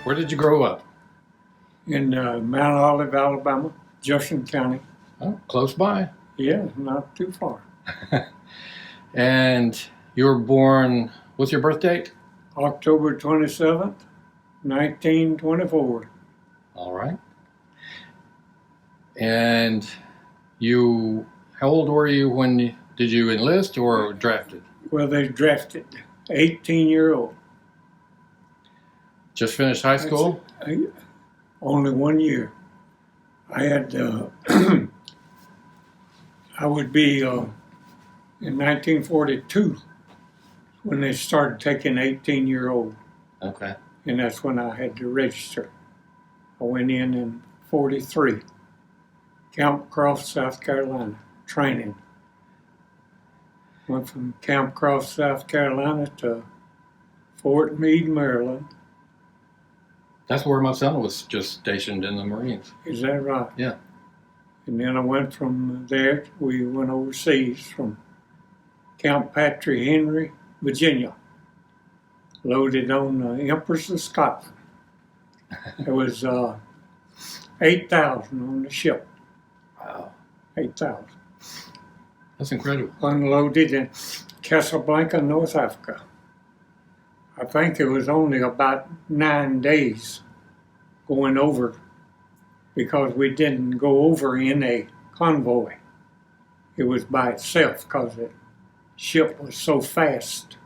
Where did you grow up? In Mount Olive, Alabama, Jefferson County. Oh, close by. Yeah, not too far. And you were born, what's your birth date? October 27th, 1924. All right. And how old were you when, did you enlist or drafted? Well, they drafted 18-year-old. Just finished high school? Only 1 year. I had, I would be in 1942 when they started taking 18-year-old. Okay. And that's when I had to register. I went in 43, Camp Croft, South Carolina, training. Went from Camp Croft, South Carolina to Fort Meade, Maryland. That's where my son was just stationed in the Marines. Is that right? Yeah. And then I went from there, we went overseas from Camp Patrick Henry, Virginia, loaded on the Empress of Scotland. There was 8,000 on the ship. Wow. 8,000. That's incredible. Unloaded in Casablanca, North Africa. I think it was only about 9 days going over because we didn't go over in a convoy. It was by itself because the ship was so fast.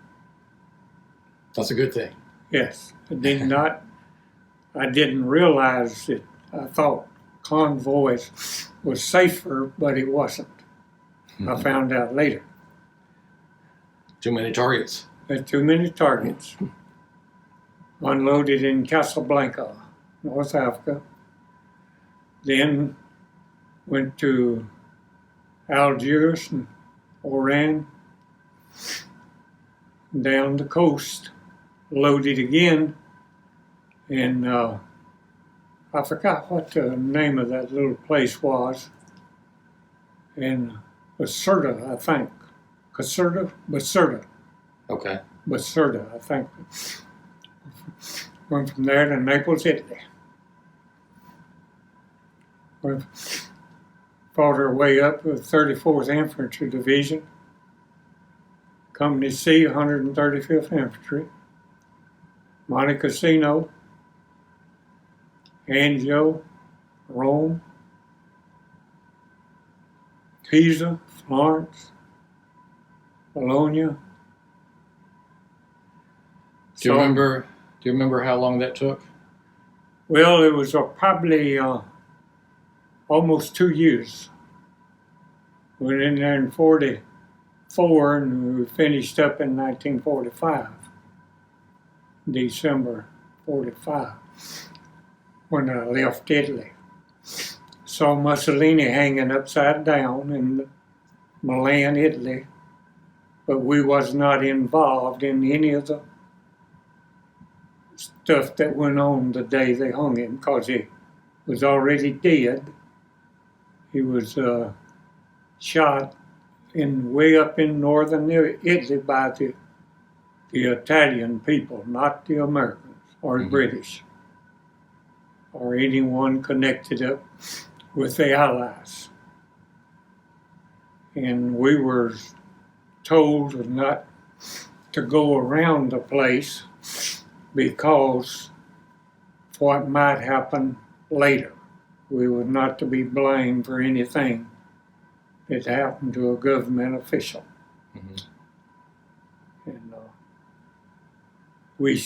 That's a good thing. Yes, I didn't realize it. I thought convoys was safer, but it wasn't. I found out later. Too many targets. There's too many targets. Unloaded in Casablanca, North Africa. Then went to Algiers and Oran. Down the coast. Loaded again. And I forgot what the name of that little place was. In Caserta, I think. Caserta. Okay. Caserta, I think. Went from there to Naples, Italy. We fought our way up with 34th Infantry Division, Company C, 135th Infantry, Monte Cassino, Anzio, Rome, Pisa, Florence, Bologna. Do you remember how long that took? Well, it was probably almost 2 years. We went in there in 44 and we finished up in 1945, December 45, when I left Italy. Saw Mussolini hanging upside down in Milan, Italy, but we was not involved in any of the stuff that went on the day they hung him because he was already dead. He was shot way up in northern Italy by the Italian people, not the Americans or the British or anyone connected up with the Allies. And we were told not to go around the place because what might happen later. We were not to be blamed for anything that happened to a government official. And we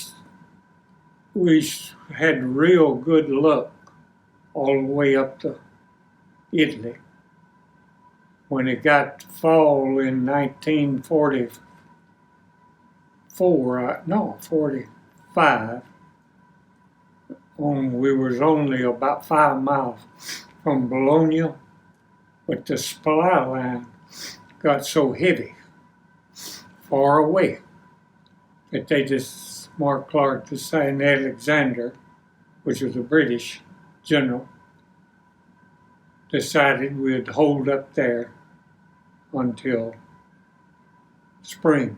had real good luck all the way up to Italy. When it got to fall in 1945, we was only about 5 miles from Bologna, but the supply line got so heavy, far away, that they just, Mark Clark to St. Alexander, which was a British general, decided we'd hold up there until spring.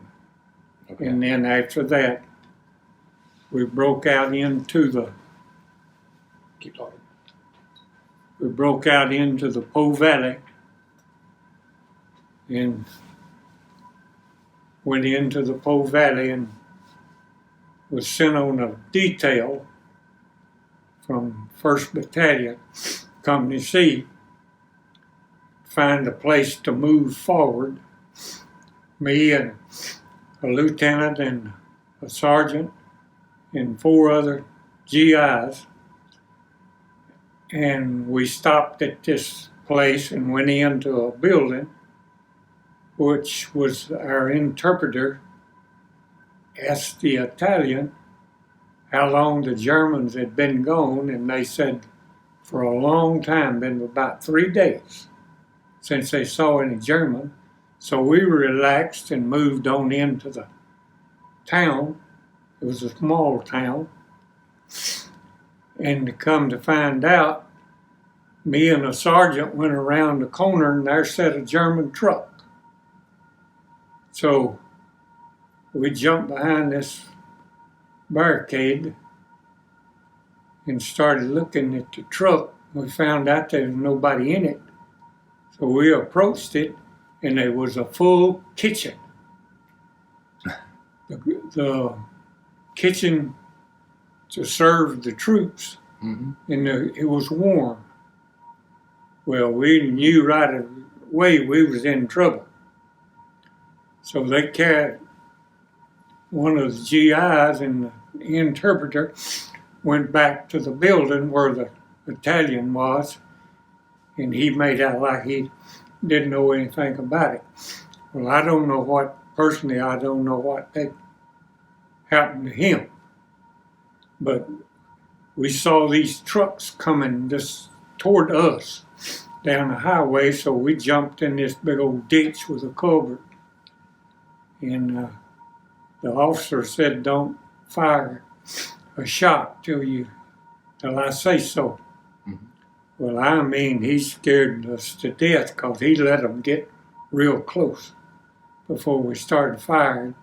Okay. And then after that, we broke out into the keep talking. We broke out into the Po Valley and went into the Po Valley and was sent on a detail from 1st Battalion, Company C, to find a place to move forward. Me and a lieutenant and a sergeant and 4 other GIs. And we stopped at this place and went into a building, which was our interpreter asked the Italian how long the Germans had been gone, and they said for a long time, been about 3 days since they saw any German. So we relaxed and moved on into the town. It was a small town. And to come to find out, me and a sergeant went around the corner and there sat a German truck. So we jumped behind this barricade and started looking at the truck. We found out there was nobody in it. So we approached it and there was a full kitchen. The kitchen to serve the troops, and it was warm. Well, we knew right away we was in trouble. So they carried one of the GIs and the interpreter went back to the building where the battalion was, and he made out like he didn't know anything about it. Well, I don't know what happened to him. But we saw these trucks coming just toward us down the highway, so we jumped in this big old ditch with a culvert. And the officer said, "Don't fire a shot till I say so." Well, I mean, he scared us to death because he let them get real close before we started firing.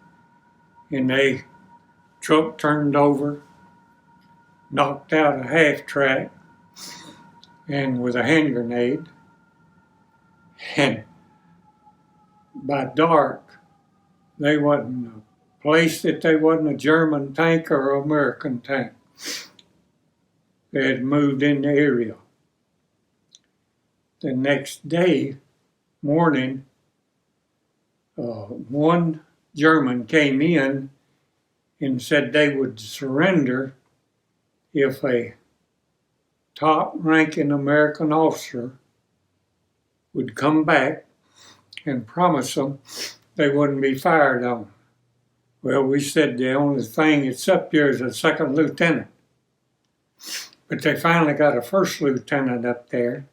And the truck turned over, knocked out a half track, and with a hand grenade. And by dark, they wasn't a place that they wasn't a German tank or an American tank. They had moved in the area. The next day morning, one German came in and said they would surrender if a top-ranking American officer would come back and promise them they wouldn't be fired on. Well, we said the only thing that's up here is a second lieutenant. But they finally got a first lieutenant up there,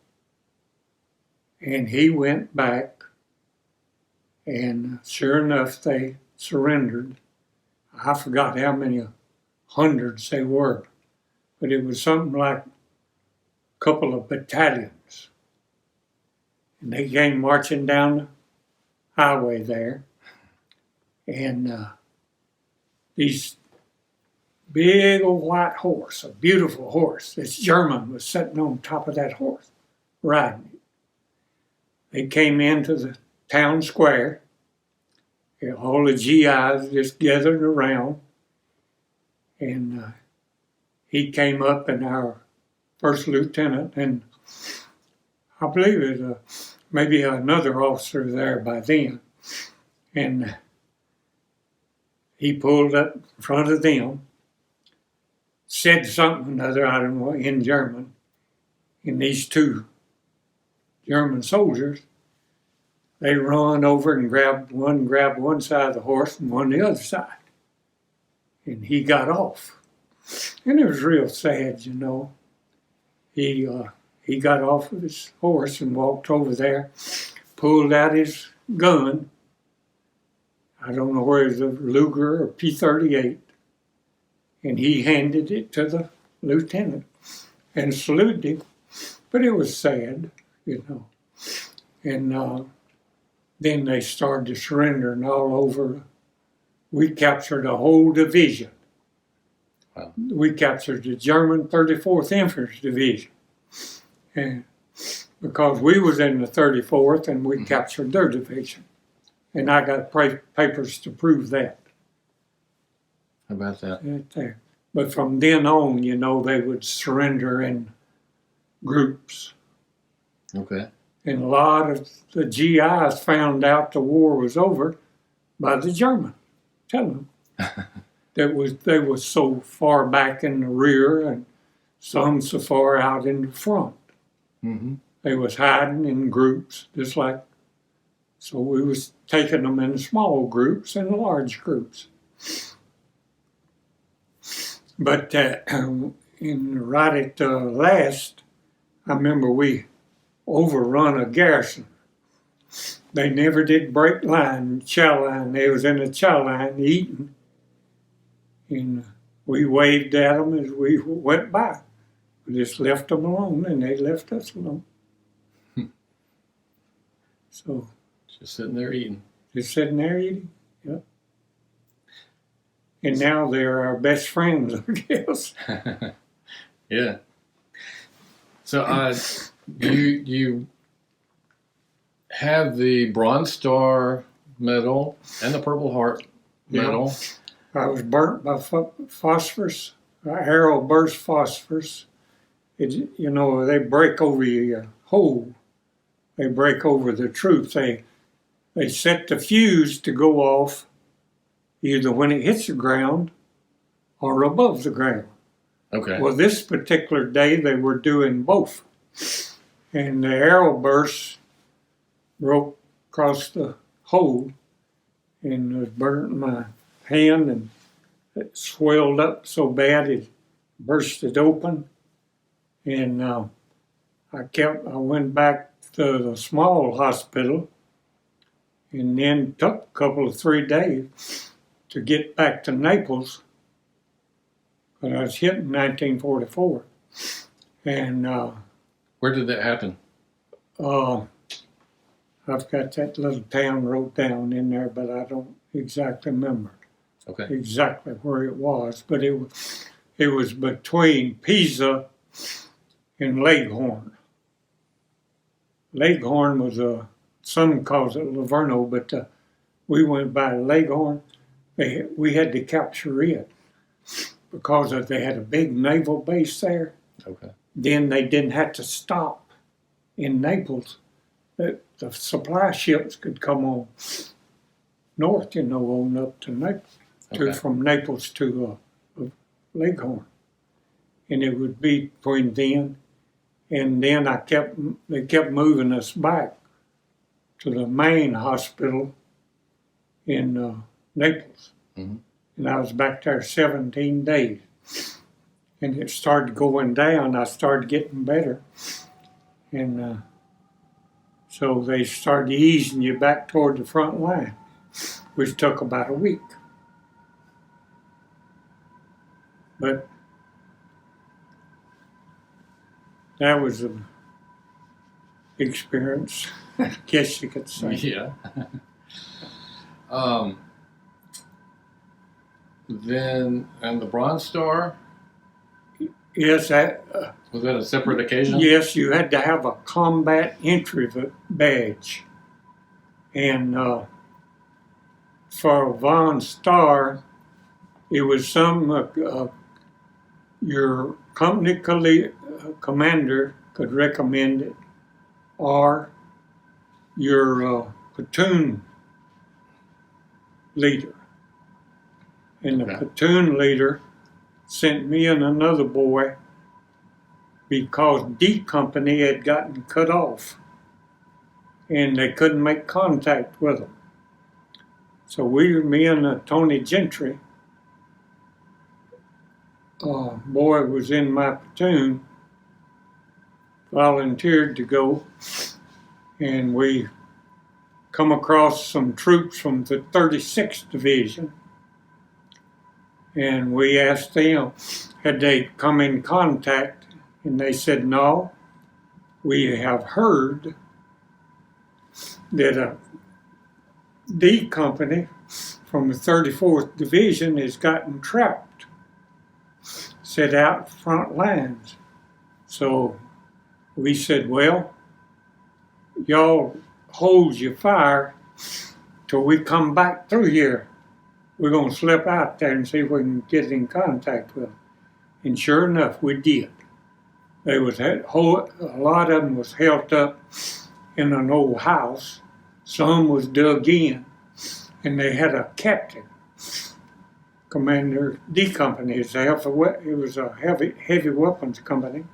and he went back, and sure enough, they surrendered. I forgot how many hundreds they were, but it was something like a couple of battalions. And they came marching down the highway there, and these big old white horse, a beautiful horse, this German was sitting on top of that horse, riding it. They came into the town square, and all the GIs just gathered around, and he came up, and our first lieutenant, and I believe it was maybe another officer there by then, and he pulled up in front of them, said something or another, I don't know, in German, and these 2 German soldiers, they run over and grabbed one side of the horse and one the other side. And he got off. And it was real sad, you know. He got off of his horse and walked over there, pulled out his gun. I don't know where it was, a Luger or P-38. And he handed it to the lieutenant and saluted him. But it was sad, you know. And then they started surrendering all over. We captured a whole division. Wow. We captured the German 34th Infantry Division. And because we was in the 34th and we captured their division. And I got papers to prove that. How about that? Right there. But from then on, you know, they would surrender in groups. Okay. And a lot of the GIs found out the war was over by the German telling them. They were so far back in the rear and some so far out in the front. Mm-hmm. They was hiding in groups, just like, so we was taking them in small groups and large groups. But right at the last, I remember we overrun a garrison. They never did break line, chow line. They was in the chow line eating. And we waved at them as we went by. We just left them alone and they left us alone. So. Just sitting there eating. Just sitting there eating, yep. And now they're our best friends, I guess. Yeah. So you have the Bronze Star medal and the Purple Heart medal. I was burnt by phosphorus, arrow burst phosphorus. It, you know, they break over your hole. They break over the troops. They set the fuse to go off either when it hits the ground or above the ground. Okay. Well, this particular day they were doing both. And the arrow burst broke across the hole and it burnt my hand and it swelled up so bad it bursted open. And I went back to the small hospital and then took a couple of 3 days to get back to Naples. But I was hit in 1944. And where did that happen? I've got that little town wrote down in there, but I don't exactly remember exactly where it was. But it was between Pisa and Leghorn. Leghorn was some calls it Livorno, but we went by Leghorn. We had to capture it because they had a big naval base there. Okay. Then they didn't have to stop in Naples. The supply ships could come on north, you know, on up to Naples, from Naples to Leghorn. And it would be between then and then they kept moving us back to the main hospital in Naples. Mm-hmm. And I was back there 17 days. And it started going down. I started getting better. And so they started easing you back toward the front line, which took about a week. But that was an experience, I guess you could say. Yeah. Then, and the Bronze Star? Yes, Was that a separate occasion? yes, you had to have a combat entry badge. And for a Von Star, it was your company commander could recommend it, or your platoon leader. And the platoon leader sent me and another boy because D Company had gotten cut off and they couldn't make contact with them. So me and Tony Gentry, boy was in my platoon, volunteered to go, and we come across some troops from the 36th Division, and we asked them, had they come in contact, and they said, no, we have heard that a D Company from the 34th Division has gotten trapped set out front lines. So we said, well, y'all hold your fire till we come back through here. We're going to slip out there and see if we can get in contact with them. And sure enough, we did. A lot of them was held up in an old house. Some was dug in, and they had a captain, Commander D Company. It was a heavy weapons company,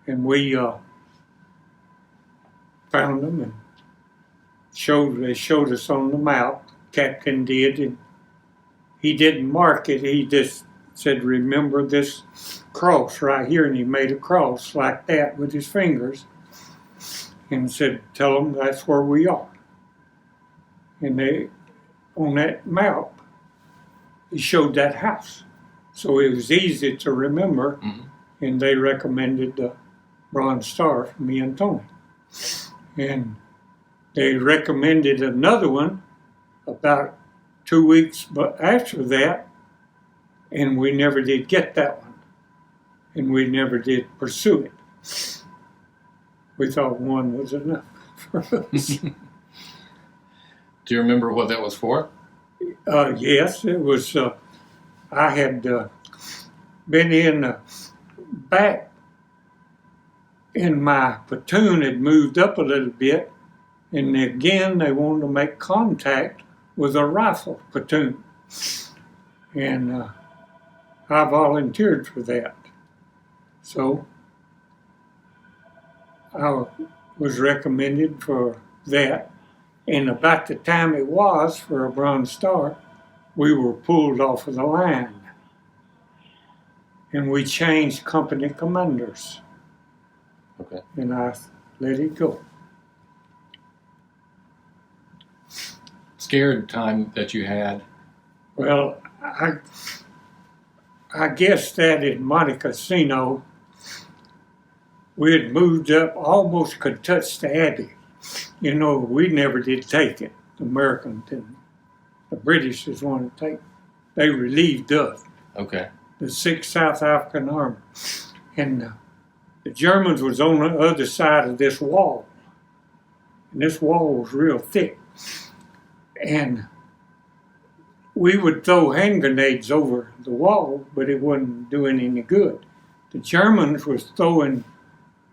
and we found them and they showed us on the map. Captain did, and he didn't mark it. He just said, "Remember this cross right here," and he made a cross like that with his fingers, and said, "Tell them that's where we are." And they, on that map, he showed that house, so it was easy to remember. Mm-hmm. And they recommended the Bronze Star for me and Tony, and they recommended another one about 2 weeks but after that, and we never did get that one, and we never did pursue it. We thought one was enough for us. Do you remember what that was for? Yes, it was. I had been in back in my platoon, had moved up a little bit, and again they wanted to make contact with a rifle platoon, and I volunteered for that. So I was recommended for that. And about the time it was for a Bronze Star, we were pulled off of the line. And we changed company commanders. Okay. And I let it go. Scared time that you had? Well, I guess that in Monte Cassino, we had moved up, almost could touch the Abbey. You know, we never did take it. The Americans didn't. The British just wanted to take it. They relieved us. Okay. The 6th South African Army. And the Germans was on the other side of this wall. And this wall was real thick. And we would throw hand grenades over the wall, but it wasn't doing any good. The Germans was throwing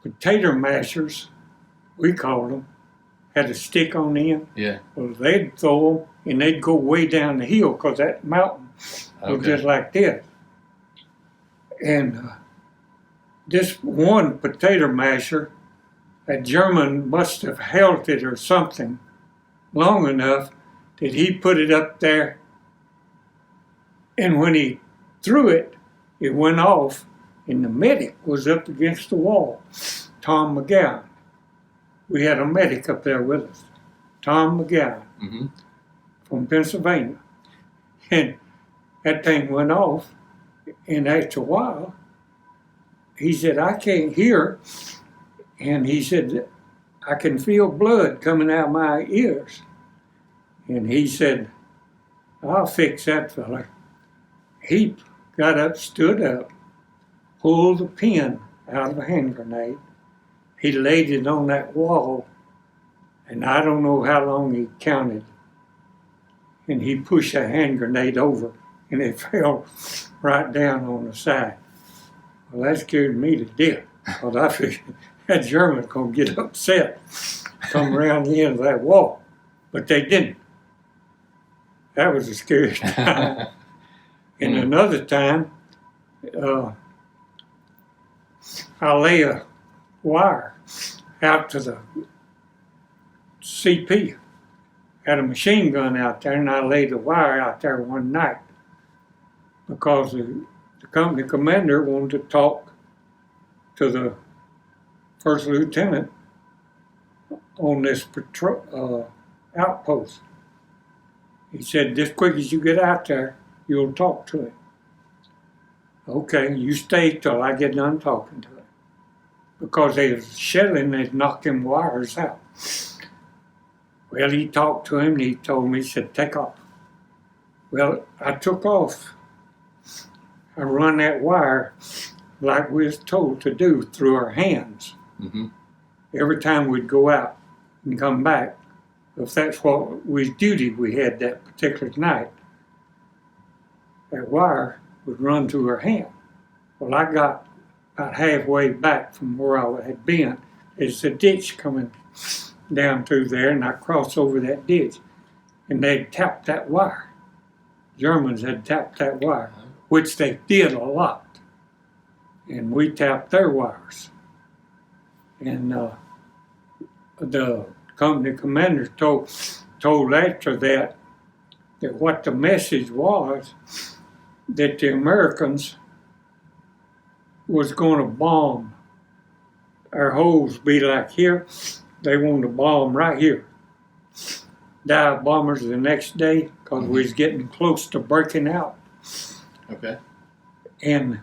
potato mashers, we called them, had a stick on the end. Yeah. Well, they'd throw them, and they'd go way down the hill, because that mountain was just like this. And this one potato masher, a German must have held it or something long enough that he put it up there, and when he threw it, it went off, and the medic was up against the wall, Tom McGowan. We had a medic up there with us, Tom McGowan, mm-hmm. from Pennsylvania. And that thing went off, and after a while, he said, "I can't hear," and he said, "I can feel blood coming out of my ears." And he said, "I'll fix that fella." He got up, stood up, pulled the pin out of a hand grenade. He laid it on that wall, and I don't know how long he counted. And he pushed a hand grenade over, and it fell right down on the side. Well, that scared me to death, because I figured that German's going to get upset, come around the end of that wall. But they didn't. That was a scary time. And another time, I lay a wire out to the CP. Had a machine gun out there, and I laid the wire out there one night because the company commander wanted to talk to the first lieutenant on this outpost. He said, "Just quick as you get out there, you'll talk to him." "Okay, you stay till I get done talking to him." Because they was shelling, they'd knock them wires out. Well, he talked to him, and he told me, he said, "Take off." Well, I took off. I run that wire like we was told to do through our hands. Mm-hmm. Every time we'd go out and come back, if that's what was duty we had that particular night, that wire would run through her hand. Well, I got about halfway back from where I had been. There's a ditch coming down through there, and I crossed over that ditch, and they'd tapped that wire. Germans had tapped that wire, which they did a lot. And we tapped their wires. And the company commander told after that what the message was, that the Americans was going to bomb. Our holes be like here. They wanted to bomb right here. Dive bombers the next day because we was getting close to breaking out. Okay. And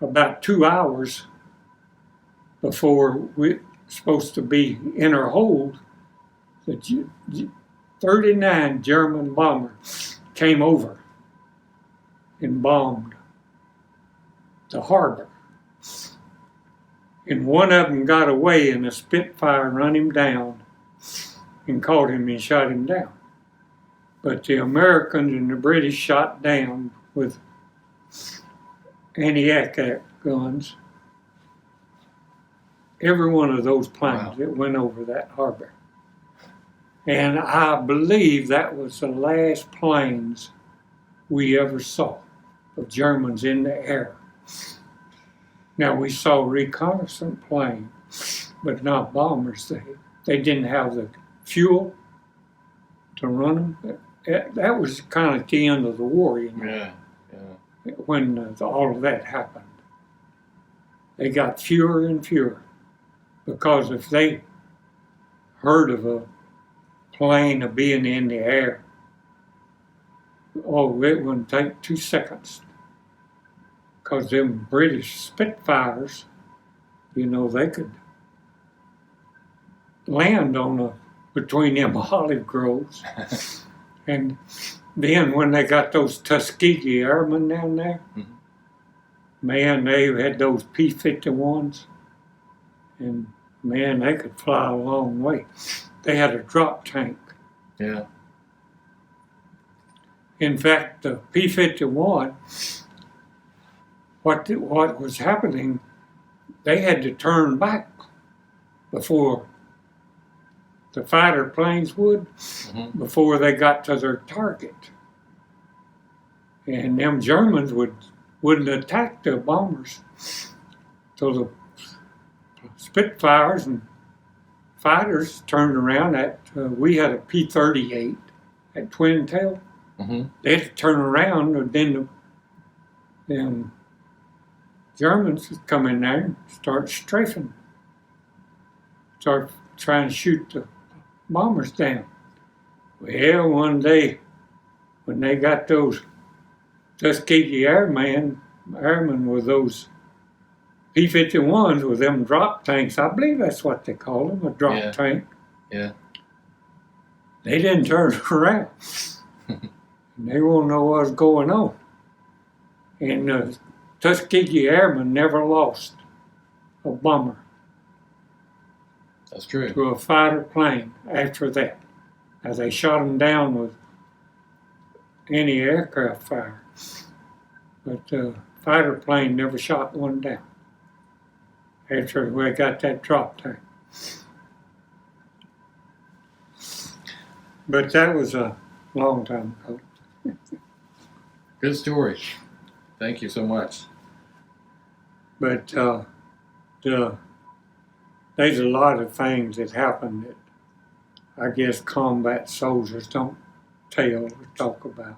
about 2 hours before we were supposed to be in our hold, the 39 German bombers came over and bombed the harbor. And one of them got away, and a Spitfire run him down and caught him and shot him down. But the Americans and the British shot down with anti-aircraft guns every one of those planes that went over that harbor. And I believe that was the last planes we ever saw of Germans in the air. Now, we saw reconnaissance planes, but not bombers. They didn't have the fuel to run them. That was kind of at the end of the war, you know. Yeah. When all of that happened. They got fewer and fewer, because if they heard of a plane being in the air, oh, it wouldn't take 2 seconds. Because them British Spitfires, you know, they could land between them olive groves. And then when they got those Tuskegee Airmen down there, man, they had those P-51s, and man, they could fly a long way. They had a drop tank. Yeah. In fact, the P-51, what was happening, they had to turn back before the fighter planes would, before they got to their target. And them Germans wouldn't attack the bombers. So the Spitfires and fighters turned around. We had a P-38 at Twin Tail. They had to turn around, and then them Germans would come in there and start strafing, start trying to shoot the bombers down. Well, one day when they got those Tuskegee Airmen with those P-51s with them drop tanks, I believe that's what they call them, a drop tank. Yeah. They didn't turn around. They won't know what was going on. And the Tuskegee Airmen never lost a bomber. That's true. To a fighter plane after that. As they shot them down with anti-aircraft fire. But the fighter plane never shot one down after we got that drop tank. But that was a long time ago. Good story. Thank you so much. But there's a lot of things that happen that I guess combat soldiers don't tell or talk about.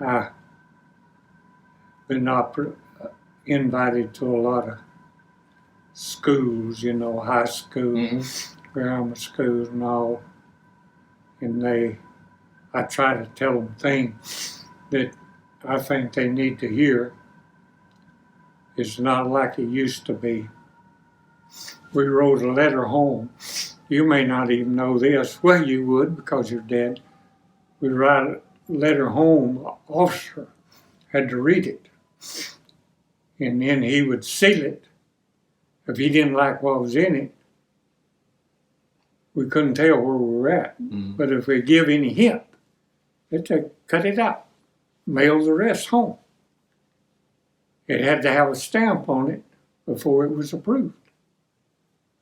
I've been invited to a lot of schools, you know, high schools, grammar schools and all. And I try to tell them things that I think they need to hear. It's not like it used to be. We wrote a letter home. You may not even know this. Well, you would because you're dead. We write a letter home. An officer had to read it. and then he would seal it. If he didn't like what was in it, we couldn't tell where we were at. Mm. But if we give any hint, they'd cut it out, mail the rest home. It had to have a stamp on it before it was approved.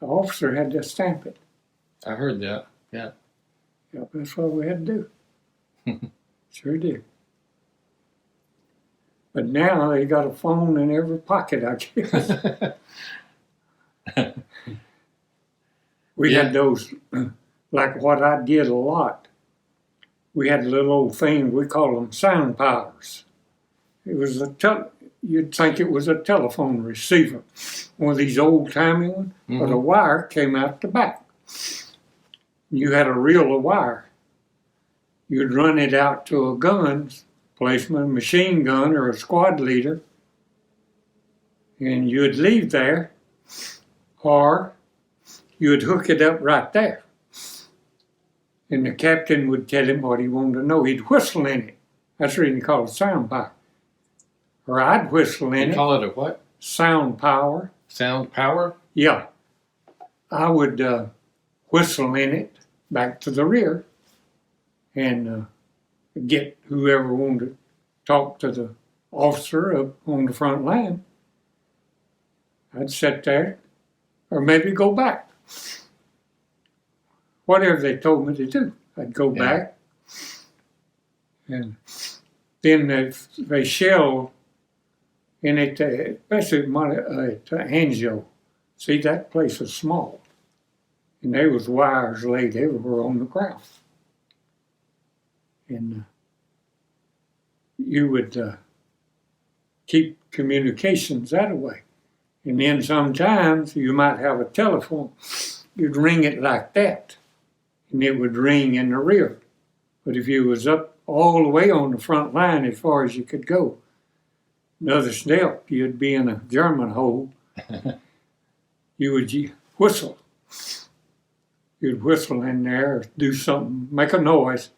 The officer had to stamp it. I heard that. Yeah. Yep, that's what we had to do. Sure did. But now they got a phone in every pocket, I guess. We had those, like what I did a lot. We had little old things, we call them sound powers. It was you'd think it was a telephone receiver, one of these old-timey ones, but a wire came out the back. You had a reel of wire. You'd run it out to a gun policeman, a machine gun, or a squad leader, and you'd leave there, or you'd hook it up right there. And the captain would tell him what he wanted to know. He'd whistle in it. That's the reason he called it sound power. Or I'd whistle in it. You call it a what? Sound power. Sound power? Yeah. I would whistle in it back to the rear and get whoever wanted to talk to the officer up on the front line. I'd sit there, or maybe go back. Whatever they told me to do, I'd go back. And then they shelled in it, especially at Anzio. See, that place was small. And there was wires laid everywhere on the ground. And you would keep communications that way. And then sometimes you might have a telephone. You'd ring it like that, and it would ring in the rear. But if you was up all the way on the front line as far as you could go, another step, you'd be in a German hole. You would whistle. You'd whistle in there, or do something, make a noise.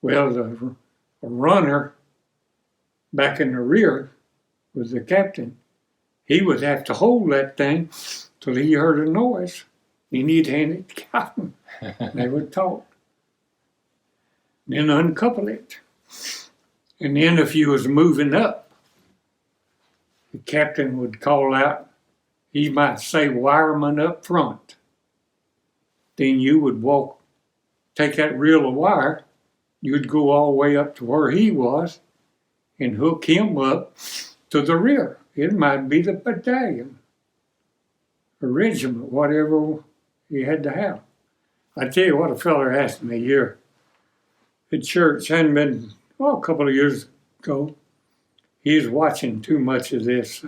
Well, the runner back in the rear was the captain. He would have to hold that thing till he heard a noise. And he'd hand it to the captain. They would talk. Then uncouple it. And then if you was moving up, the captain would call out, he might say wireman up front. Then you would walk, take that reel of wire, you'd go all the way up to where he was and hook him up to the rear. It might be the battalion, a regiment, whatever he had to have. I tell you what, a feller asked me here at church, hadn't been, a couple of years ago. He was watching too much of this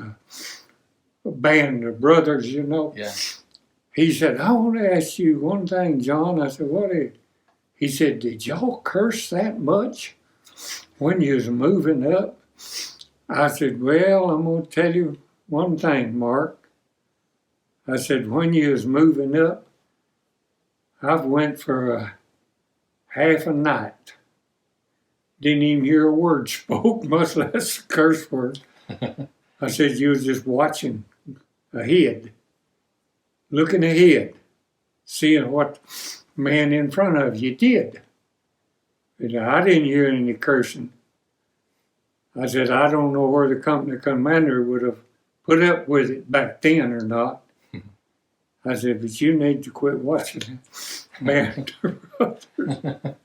band of brothers, you know. Yeah. He said, I want to ask you one thing, John. I said, what is it? He said, did y'all curse that much when you was moving up? I said, well, I'm going to tell you one thing, Mark. I said, when you was moving up, I've went for half a night. Didn't even hear a word spoke, much less a curse word. I said, you was just watching ahead, looking ahead, seeing what man in front of you did. And I didn't hear any cursing. I said, I don't know where the company commander would have put up with it back then or not. I said, but you need to quit watching Band of Brothers.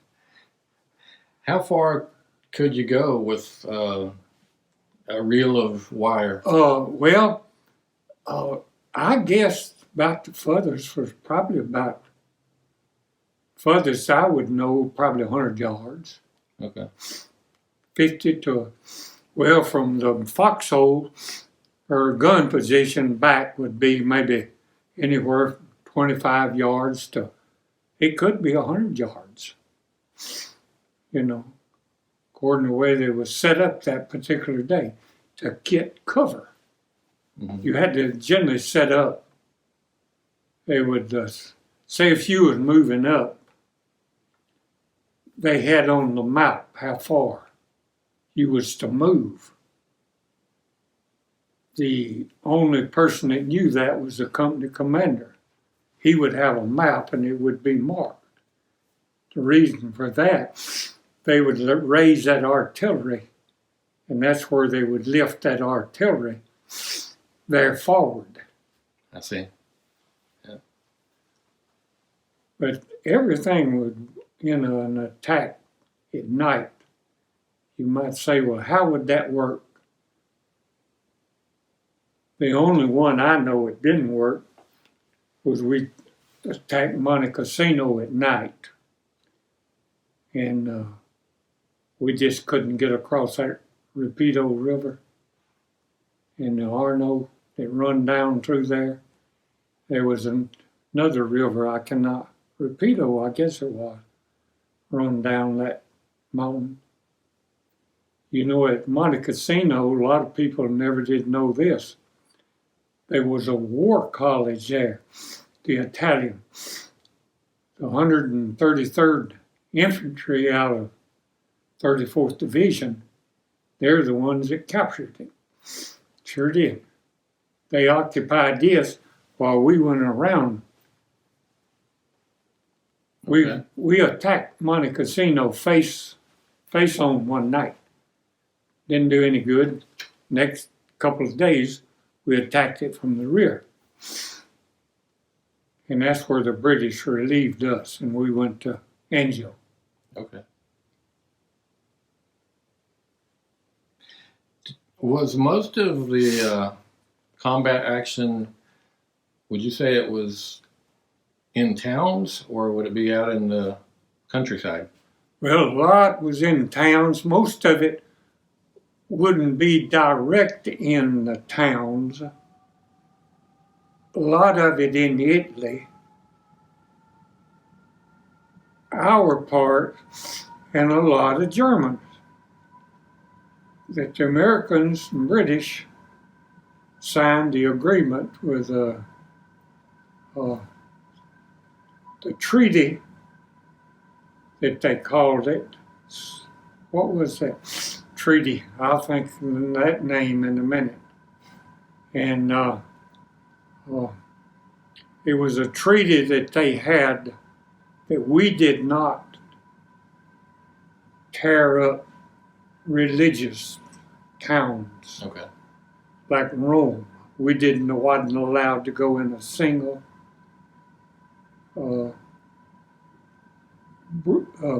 How far could you go with a reel of wire? I guess about the furthest was probably about, furthest I would know, probably 100 yards. Okay. 50 to, well, from the foxhole or gun position back would be maybe anywhere 25 yards to, it could be 100 yards. You know, according to the way they was set up that particular day to get cover. Mm-hmm. You had to generally set up. They would say if you was moving up, they had on the map how far you was to move. the only person that knew that was the company commander. He would have a map and it would be marked. The reason for that, they would raise that artillery, and that's where they would lift that artillery there forward. I see. But everything would, an attack at night, you might say, well, how would that work? The only one I know it didn't work was we attacked Monte Cassino at night. And we just couldn't get across that Rapido River. And the Arno that run down through there. There was another river Rapido, I guess it was, run down that mountain. At Monte Cassino, a lot of people never did know this. There was a war college there, the Italian, the 133rd Infantry out of 34th Division. They're the ones that captured him. Sure did. They occupied this while we went around. Okay. We attacked Monte Cassino face on one night. Didn't do any good. Next couple of days, we attacked it from the rear. And that's where the British relieved us, and we went to Anzio. Okay. Was most of the combat action, would you say it was in towns, or would it be out in the countryside? Well, a lot was in towns. Most of it wouldn't be direct in the towns. A lot of it in Italy. Our part, and a lot of Germans. That the Americans and British signed the agreement with the treaty that they called it. What was that treaty? I'll think of that name in a minute. And it was a treaty that they had that we did not tear up religious towns. Okay. Like Rome. We wasn't allowed to go in a single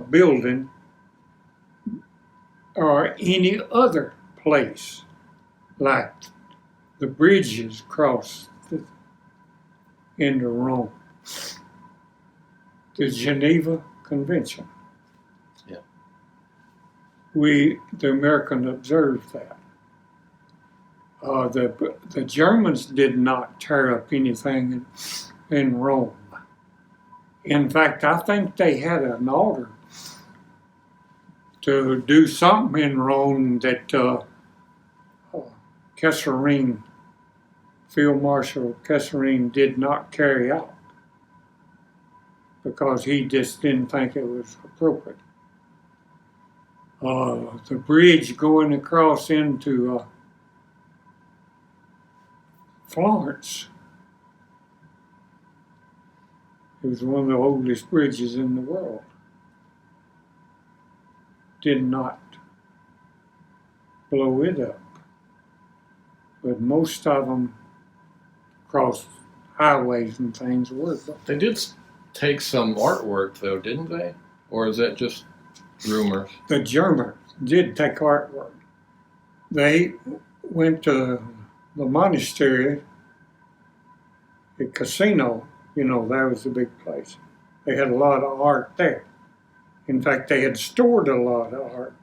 building or any other place, like the bridges crossed into Rome. The Geneva Convention. Yeah. The Americans observed that. The Germans did not tear up anything in Rome. In fact, I think they had an order to do something in Rome that Kesselring, Field Marshal Kesselring, did not carry out because he just didn't think it was appropriate. The bridge going across into Florence. It was one of the oldest bridges in the world. Did not blow it up. But most of them across highways and things were. They did take some artwork, though, didn't they? Or is that just rumors? The Germans did take artwork. They went to the monastery, the casino, that was the big place. They had a lot of art there. In fact, they had stored a lot of art.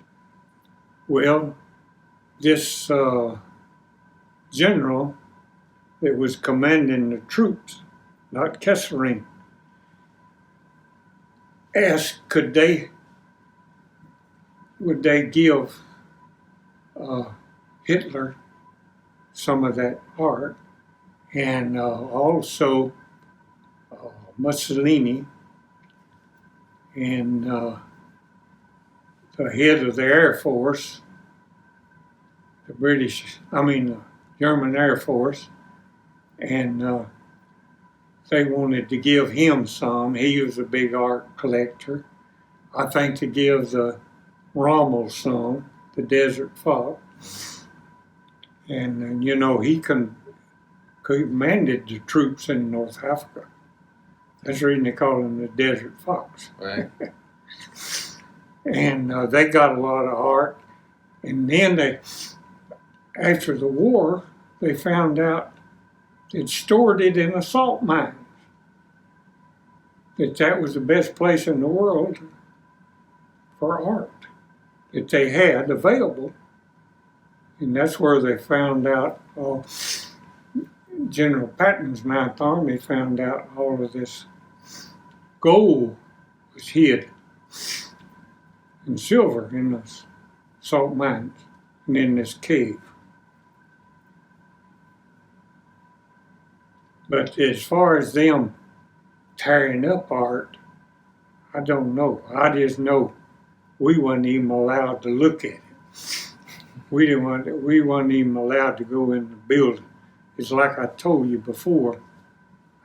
Well, this general that was commanding the troops, not Kesselring, asked would they give Hitler some of that art, and also Mussolini and the head of the Air Force, the German Air Force, and they wanted to give him some. He was a big art collector. I think to give the Rommel some, the Desert Fox. And you know, he commanded the troops in North Africa. That's the reason they call him the Desert Fox. Right. And they got a lot of art. And then after the war, they found out they'd stored it in a salt mine. That was the best place in the world for art that they had available. And that's where they found out, General Patton's Ninth Army found out all of this gold was hid and silver in the salt mines and in this cave. But as far as them tearing up art, I don't know. I just know we wasn't even allowed to look at it. We wasn't even allowed to go in the building. It's like I told you before,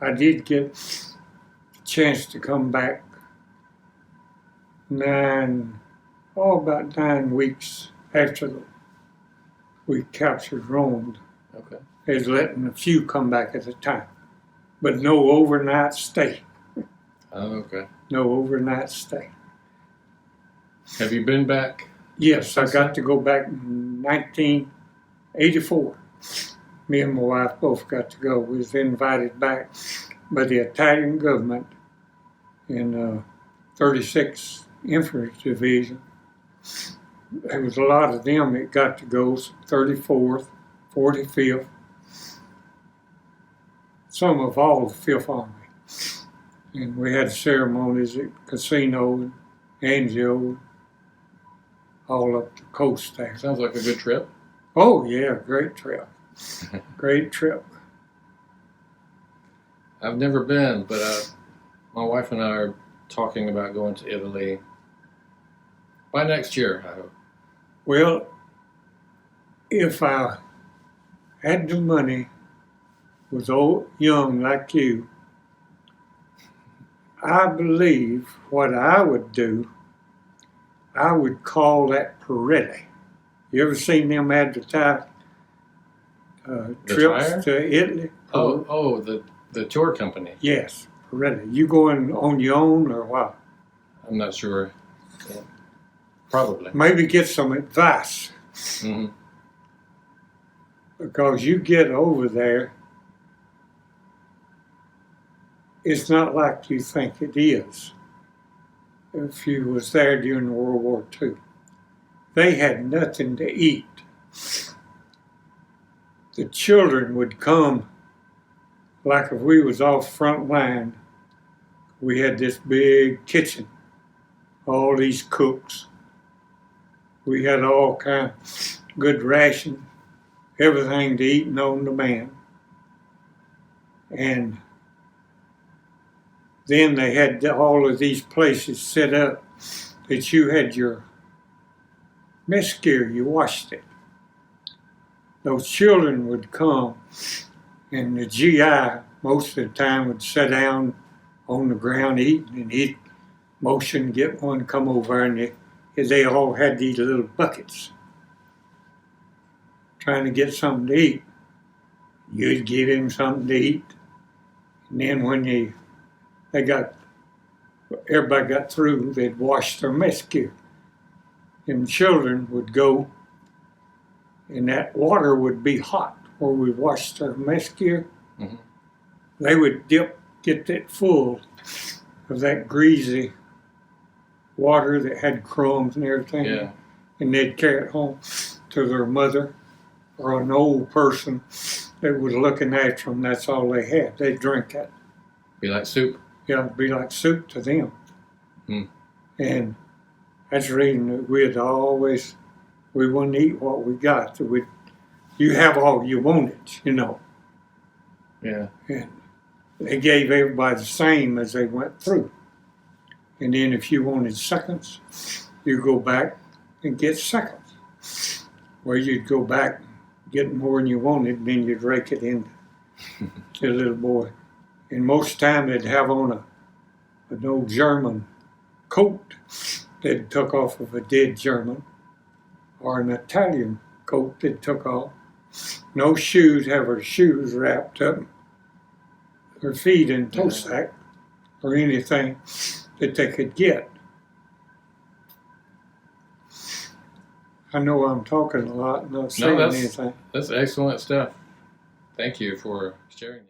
I did get a chance to come back about 9 weeks after we captured Rome. Okay. They was letting a few come back at a time, but no overnight stay. Oh, okay. No overnight stay. Have you been back? Yes, I got to go back in 1984. Me and my wife both got to go. We was invited back by the Italian government in 36th Infantry Division. There was a lot of them that got to go, 34th, 45th, some of all the 5th Army. And we had ceremonies at Casino and Anzio, all up the coast there. Sounds like a good trip. Oh yeah, great trip. Great trip. I've never been, but my wife and I are talking about going to Italy by next year, I hope. Well, if I had the money, was old, young like you, I believe what I would do, I would call that Peretti. You ever seen them advertise trips tire? to Italy? Oh, the tour company. Yes, Peretti. You going on your own or what? I'm not sure. Yeah. Probably. Maybe get some advice. Mm-hmm. Because you get over there, it's not like you think it is. If you was there during World War II, they had nothing to eat. The children would come, like if we was off front line, we had this big kitchen, all these cooks. We had all kind of good ration, everything to eat known to man. And then they had all of these places set up that you had your mess gear, you washed it. Those children would come, and the GI most of the time would sit down on the ground eating, and he'd motion, get one, come over, and they all had these little buckets trying to get something to eat. You'd give him something to eat, and then when everybody got through, they'd wash their mess gear. And children would go, and that water would be hot where we washed their mess gear. Mm-hmm. They would get that full of that greasy water that had crumbs and everything. Yeah. And they'd carry it home to their mother or an old person that was looking after them. That's all they had. They'd drink that. Be like soup. Yeah, it'd be like soup to them. Mm. And that's the reason that we wouldn't eat what we got. You have all you wanted, you know. Yeah. And they gave everybody the same as they went through. And then if you wanted seconds, you go back and get seconds. Where you'd go back, Getting more than you wanted, then you'd rake it in to the little boy. And most of the time they'd have on an old German coat they'd took off of a dead German, or an Italian coat they'd took off. No shoes, have her shoes wrapped up, her feet in toe sack, or anything that they could get. I know I'm talking a lot and not saying anything. That's excellent stuff. Thank you for sharing that.